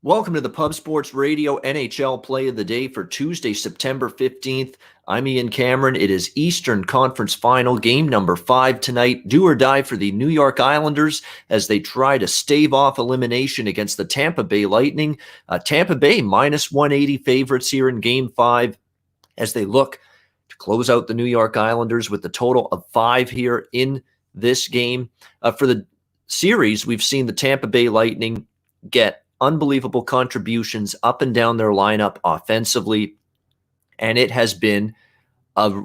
Welcome to the Pub Sports Radio NHL Play of the Day for Tuesday, September 15th. I'm Ian Cameron. It is Eastern Conference Final, game number 5 tonight. Do or die for the New York Islanders as they try to stave off elimination against the Tampa Bay Lightning. Tampa Bay minus 180 favorites here in game 5 as they look to close out the New York Islanders with a total of 5 here in this game. For the series, we've seen the Tampa Bay Lightning get unbelievable contributions up and down their lineup offensively, and it has been a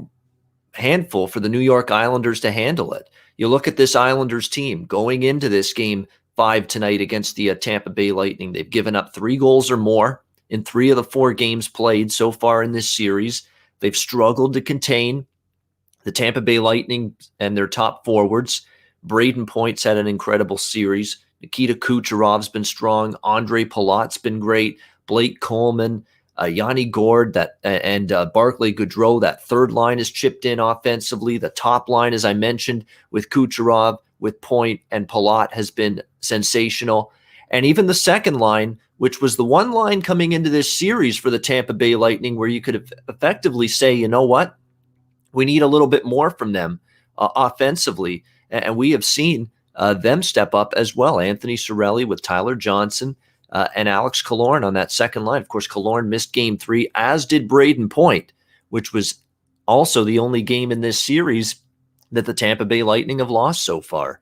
handful for the New York Islanders to handle it. You look at this Islanders team going into this game 5 tonight against the Tampa Bay Lightning. They've given up 3 goals or more in 3 of the 4 games played so far in this series. They've struggled to contain the Tampa Bay Lightning and their top forwards. Braden Point's had an incredible series. Nikita Kucherov's been strong. Andre Palat's been great. Blake Coleman, Yanni Gord, and Barclay Goodrow. That third line is chipped in offensively. The top line, as I mentioned, with Kucherov, with Point, and Palat has been sensational. And even the second line, which was the one line coming into this series for the Tampa Bay Lightning where you could effectively say, you know what, we need a little bit more from them offensively. And we have seen them step up as well. Anthony Cirelli with Tyler Johnson and Alex Killorn on that second line. Of course, Killorn missed game 3, as did Braden Point, which was also the only game in this series that the Tampa Bay Lightning have lost so far.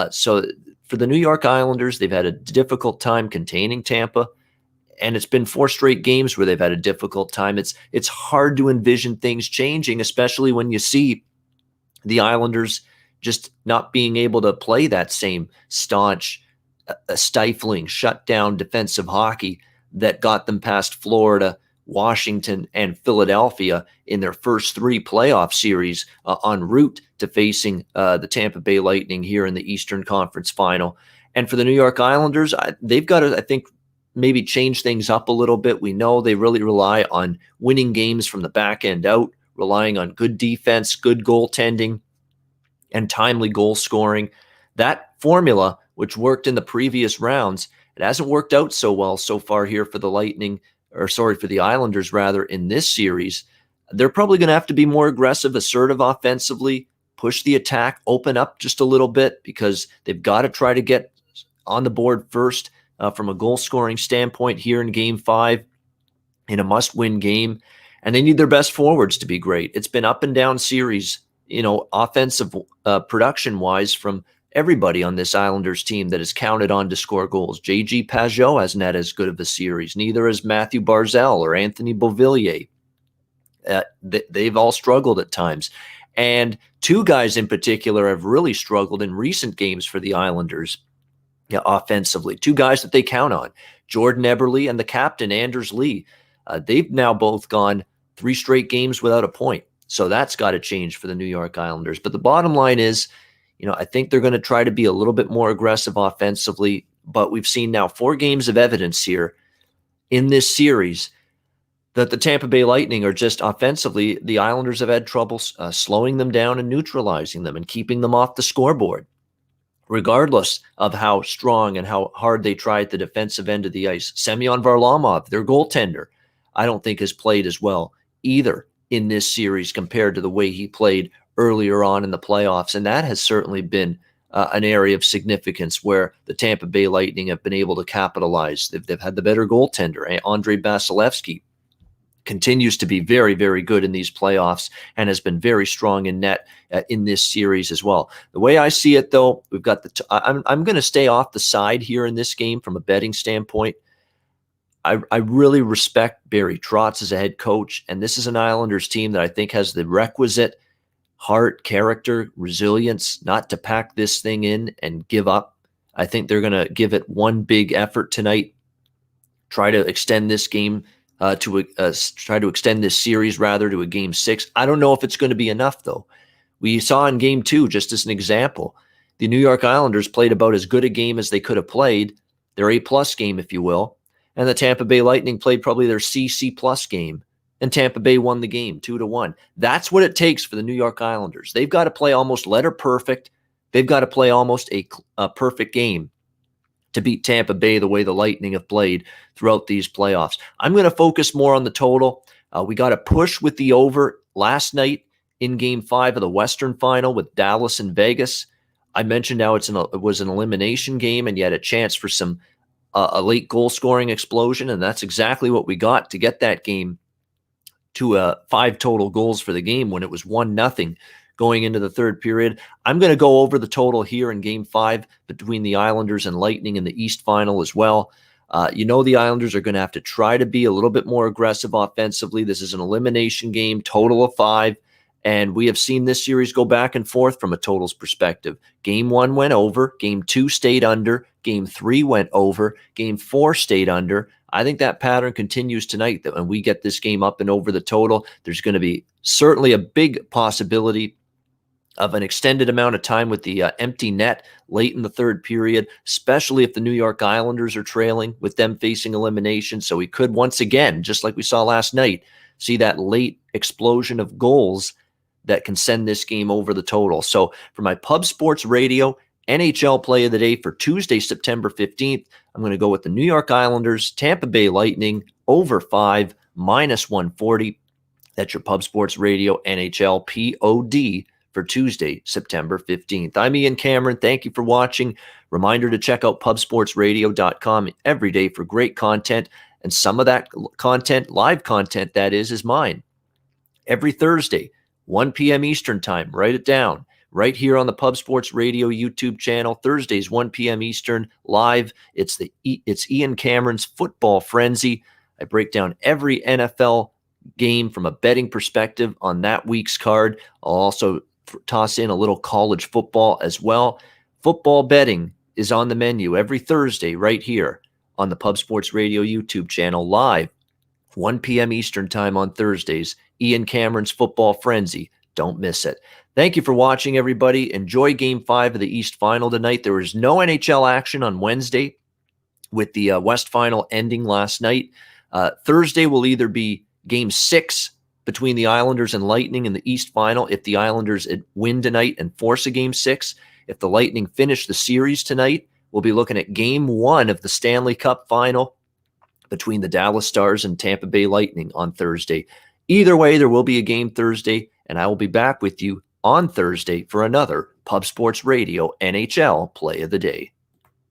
So for the New York Islanders, they've had a difficult time containing Tampa, and it's been 4 straight games where they've had a difficult time. It's hard to envision things changing, especially when you see the Islanders just not being able to play that same staunch, stifling, shutdown defensive hockey that got them past Florida, Washington, and Philadelphia in their first 3 playoff series en route to facing the Tampa Bay Lightning here in the Eastern Conference Final. And for the New York Islanders, they've got to, I think, maybe change things up a little bit. We know they really rely on winning games from the back end out, relying on good defense, good goaltending, and timely goal scoring. That formula, which worked in the previous rounds, it hasn't worked out so well so far here for the for the Islanders rather, in this series. They're probably going to have to be more aggressive, assertive offensively, push the attack, open up just a little bit, because they've got to try to get on the board first from a goal scoring standpoint here in game 5 in a must-win game. And they need their best forwards to be great. It's been up and down series, offensive production-wise from everybody on this Islanders team that is counted on to score goals. J.G. Pageau hasn't had as good of a series. Neither has Matthew Barzal or Anthony Beauvillier. They've all struggled at times. And 2 guys in particular have really struggled in recent games for the Islanders offensively. 2 guys that they count on, Jordan Eberle and the captain, Anders Lee. They've now both gone 3 straight games without a point. So that's got to change for the New York Islanders. But the bottom line is, I think they're going to try to be a little bit more aggressive offensively. But we've seen now 4 games of evidence here in this series that the Tampa Bay Lightning are just offensively, the Islanders have had trouble slowing them down and neutralizing them and keeping them off the scoreboard, regardless of how strong and how hard they try at the defensive end of the ice. Semyon Varlamov, their goaltender, I don't think has played as well either in this series compared to the way he played earlier on in the playoffs. And that has certainly been an area of significance where the Tampa Bay Lightning have been able to capitalize. They've had the better goaltender. Andre Vasilevsky continues to be very, very good in these playoffs and has been very strong in net in this series as well. The way I see it, though, we've got I'm going to stay off the side here in this game from a betting standpoint. I really respect Barry Trotz as a head coach, and this is an Islanders team that I think has the requisite heart, character, resilience not to pack this thing in and give up. I think they're going to give it one big effort tonight, try to extend this game try to extend this series rather to a game 6. I don't know if it's going to be enough, though. We saw in game 2, just as an example, the New York Islanders played about as good a game as they could have played, their A+ game, if you will. And the Tampa Bay Lightning played probably their C+ game, and Tampa Bay won the game 2-1. That's what it takes for the New York Islanders. They've got to play almost letter perfect. They've got to play almost a perfect game to beat Tampa Bay the way the Lightning have played throughout these playoffs. I'm going to focus more on the total. We got a push with the over last night in Game 5 of the Western Final with Dallas and Vegas. I mentioned how it was an elimination game, and you had a chance for a late goal-scoring explosion, and that's exactly what we got to get that game to 5 total goals for the game when it was 1-0 going into the third period. I'm going to go over the total here in Game 5 between the Islanders and Lightning in the East Final as well. The Islanders are going to have to try to be a little bit more aggressive offensively. This is an elimination game, total of 5. And we have seen this series go back and forth from a totals perspective. Game 1 went over. Game 2 stayed under. Game 3 went over. Game 4 stayed under. I think that pattern continues tonight, that when we get this game up and over the total, there's going to be certainly a big possibility of an extended amount of time with the empty net late in the third period, especially if the New York Islanders are trailing with them facing elimination. So we could once again, just like we saw last night, see that late explosion of goals that can send this game over the total. So for my Pub Sports Radio NHL play of the day for Tuesday, September 15th, I'm going to go with the New York Islanders, Tampa Bay Lightning, over 5, -140. That's your Pub Sports Radio NHL POD for Tuesday, September 15th. I'm Ian Cameron. Thank you for watching. Reminder to check out pubsportsradio.com every day for great content. And some of that content, live content that is mine. Every Thursday, 1 p.m. Eastern Time. Write it down. Right here on the Pub Sports Radio YouTube channel. Thursdays, 1 p.m. Eastern, live. It's Ian Cameron's Football Frenzy. I break down every NFL game from a betting perspective on that week's card. I'll also toss in a little college football as well. Football betting is on the menu every Thursday right here on the Pub Sports Radio YouTube channel, live 1 p.m. Eastern Time on Thursdays. Ian Cameron's Football Frenzy. Don't miss it. Thank you for watching, everybody. Enjoy Game 5 of the East Final tonight. There was no NHL action on Wednesday with the West Final ending last night. Thursday will either be Game 6 between the Islanders and Lightning in the East Final if the Islanders win tonight and force a Game 6. If the Lightning finish the series tonight, we'll be looking at Game 1 of the Stanley Cup Final between the Dallas Stars and Tampa Bay Lightning on Thursday. Either way, there will be a game Thursday, and I will be back with you on Thursday for another Pub Sports Radio NHL Play of the Day.